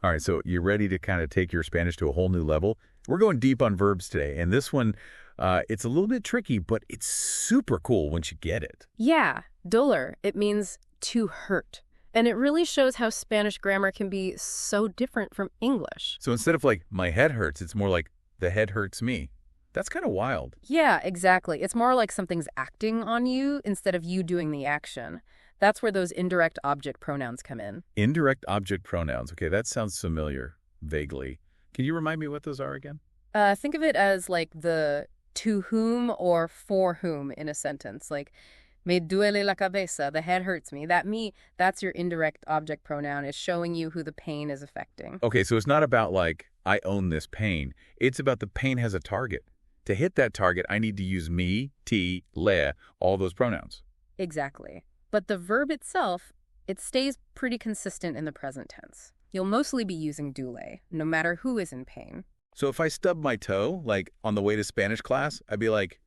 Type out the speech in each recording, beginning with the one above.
All right, so you ready to kind of take your Spanish to a whole new level? We're going deep on verbs today, and this one, it's a little bit tricky, but it's super cool once you get it. Yeah, DOLER. It means to hurt. And it really shows how Spanish grammar can be so different from English. So instead of like, my head hurts, it's more like, the head hurts me. That's kind of wild. Yeah, exactly. It's more like something's acting on you instead of you doing the action. That's where those indirect object pronouns come in. Indirect object pronouns. Okay, that sounds familiar, vaguely. Can you remind me what those are again? Think of it as like the to whom or for whom in a sentence. Like, me duele la cabeza, the head hurts me. That's your indirect object pronoun. It's showing you who the pain is affecting. Okay, so it's not about like, I own this pain. It's about the pain has a target. To hit that target, I need to use me, ti, le, all those pronouns. Exactly. But the verb itself, it stays pretty consistent in the present tense. You'll mostly be using dule, no matter who is in pain. So if I stub my toe, like on the way to Spanish class, I'd be like,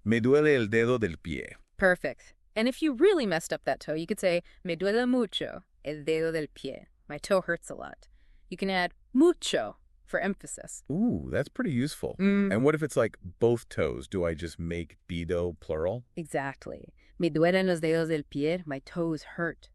me duele el dedo del pie. Perfect. And if you really messed up that toe, you could say, me duele mucho el dedo del pie. My toe hurts a lot. You can add mucho for emphasis. Ooh, that's pretty useful. And what if it's like both toes? Do I just make dedo plural? Exactly. Me duelen los dedos del pie. My toes hurt.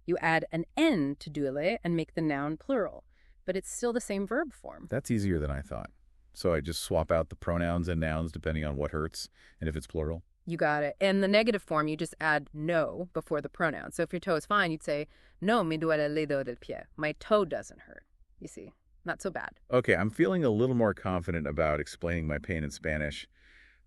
You add an N to duele and make the noun plural. But it's still the same verb form. That's easier than I thought. So I just swap out the pronouns and nouns depending on what hurts and if it's plural. You got it. And the negative form, you just add no before the pronoun. So if your toe is fine, you'd say, no me duele el dedo del pie. My toe doesn't hurt. You see, not so bad. Okay, I'm feeling a little more confident about explaining my pain in Spanish.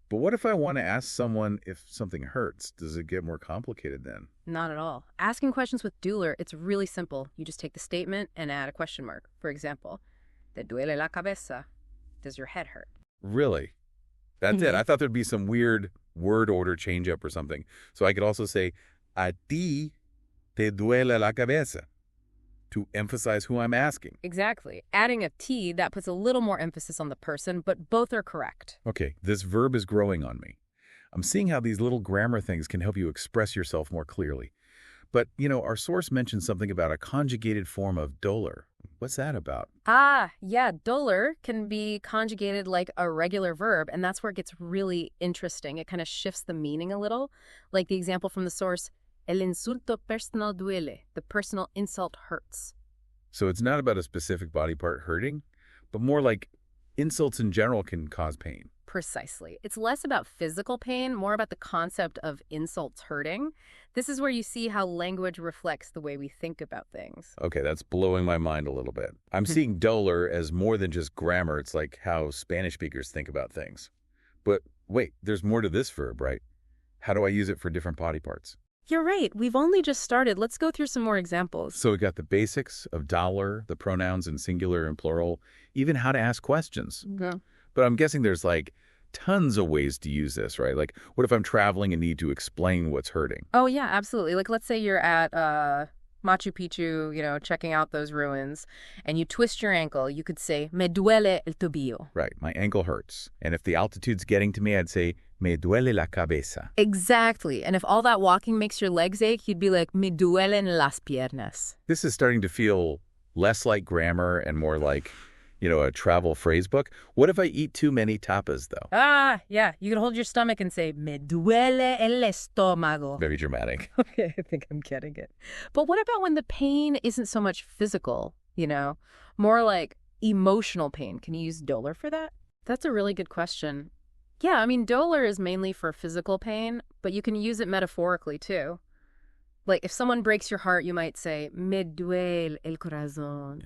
But what if I want to ask someone if something hurts? Does it get more complicated then? Not at all. Asking questions with DOLER, it's really simple. You just take the statement and add a question mark. For example, ¿te duele la cabeza? Does your head hurt? Really? That's it. I thought there'd be some weird word order change up or something. So I could also say, a ti te duele la cabeza, to emphasize who I'm asking. Exactly. Adding a T, that puts a little more emphasis on the person, but both are correct. Okay, this verb is growing on me. I'm seeing how these little grammar things can help you express yourself more clearly. But, you know, our source mentioned something about a conjugated form of DOLER. What's that about? Yeah, DOLER can be conjugated like a regular verb, and that's where it gets really interesting. It kind of shifts the meaning a little. Like the example from the source, el insulto personal duele. The personal insult hurts. So it's not about a specific body part hurting, but more like insults in general can cause pain. Precisely. It's less about physical pain, more about the concept of insults hurting. This is where you see how language reflects the way we think about things. Okay, that's blowing my mind a little bit. I'm seeing DOLER as more than just grammar. It's like how Spanish speakers think about things. But wait, there's more to this verb, right? How do I use it for different body parts? You're right. We've only just started. Let's go through some more examples. So we got the basics of DOLER, the pronouns in singular and plural, even how to ask questions. Yeah. But I'm guessing there's like tons of ways to use this, right? Like, what if I'm traveling and need to explain what's hurting? Oh, yeah, absolutely. Like, let's say you're at Machu Picchu, checking out those ruins, and you twist your ankle. You could say, me duele el tobillo. Right, my ankle hurts. And if the altitude's getting to me, I'd say, me duele la cabeza. Exactly. And if all that walking makes your legs ache, you'd be like, me duelen las piernas. This is starting to feel less like grammar and more like, a travel phrase book. What if I eat too many tapas, though? Yeah. You could hold your stomach and say, me duele el estómago. Very dramatic. Okay, I think I'm getting it. But what about when the pain isn't so much physical, more like emotional pain? Can you use DOLER for that? That's a really good question. Yeah, I mean, DOLER is mainly for physical pain, but you can use it metaphorically, too. Like, if someone breaks your heart, you might say, me duele el corazón.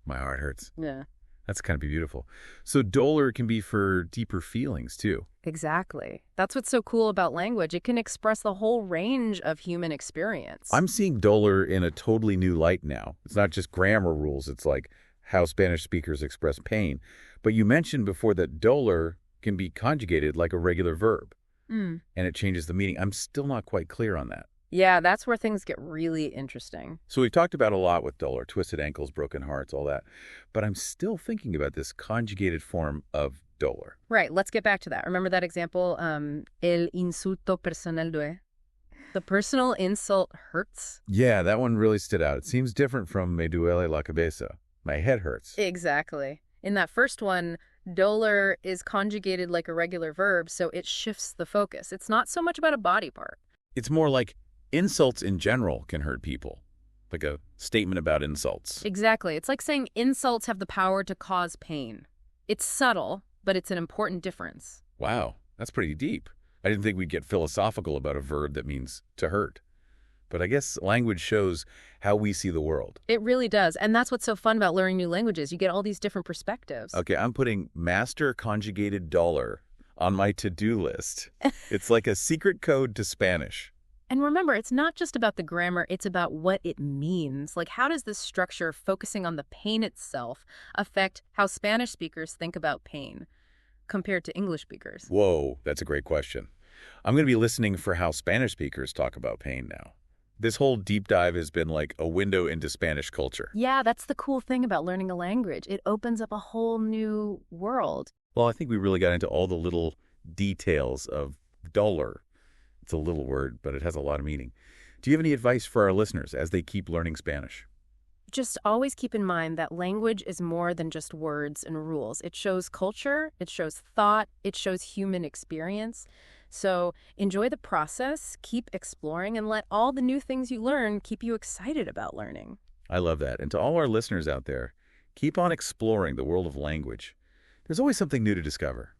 My heart hurts. Yeah. That's kind of beautiful. So DOLER can be for deeper feelings, too. Exactly. That's what's so cool about language. It can express the whole range of human experience. I'm seeing DOLER in a totally new light now. It's not just grammar rules. It's like how Spanish speakers express pain. But you mentioned before that DOLER can be conjugated like a regular verb. And it changes the meaning. I'm still not quite clear on that. Yeah, that's where things get really interesting. So we've talked about a lot with DOLER, twisted ankles, broken hearts, all that. But I'm still thinking about this conjugated form of DOLER. Right, let's get back to that. Remember that example, el insulto personal duele? The personal insult hurts? Yeah, that one really stood out. It seems different from me duele la cabeza. My head hurts. Exactly. In that first one, DOLER is conjugated like a regular verb, so it shifts the focus. It's not so much about a body part. It's more like insults in general can hurt people, like a statement about insults. Exactly. It's like saying insults have the power to cause pain. It's subtle, but it's an important difference. Wow, that's pretty deep. I didn't think we'd get philosophical about a verb that means to hurt. But I guess language shows how we see the world. It really does. And that's what's so fun about learning new languages. You get all these different perspectives. Okay, I'm putting master conjugated dollar on my to-do list. It's like a secret code to Spanish. And remember, it's not just about the grammar, it's about what it means. Like, how does this structure focusing on the pain itself affect how Spanish speakers think about pain compared to English speakers? Whoa, that's a great question. I'm going to be listening for how Spanish speakers talk about pain now. This whole deep dive has been like a window into Spanish culture. Yeah, that's the cool thing about learning a language. It opens up a whole new world. Well, I think we really got into all the little details of dollar. It's a little word, but it has a lot of meaning. Do you have any advice for our listeners as they keep learning Spanish? Just always keep in mind that language is more than just words and rules. It shows culture, it shows thought, it shows human experience. So enjoy the process, keep exploring, and let all the new things you learn keep you excited about learning. I love that. And to all our listeners out there, keep on exploring the world of language. There's always something new to discover.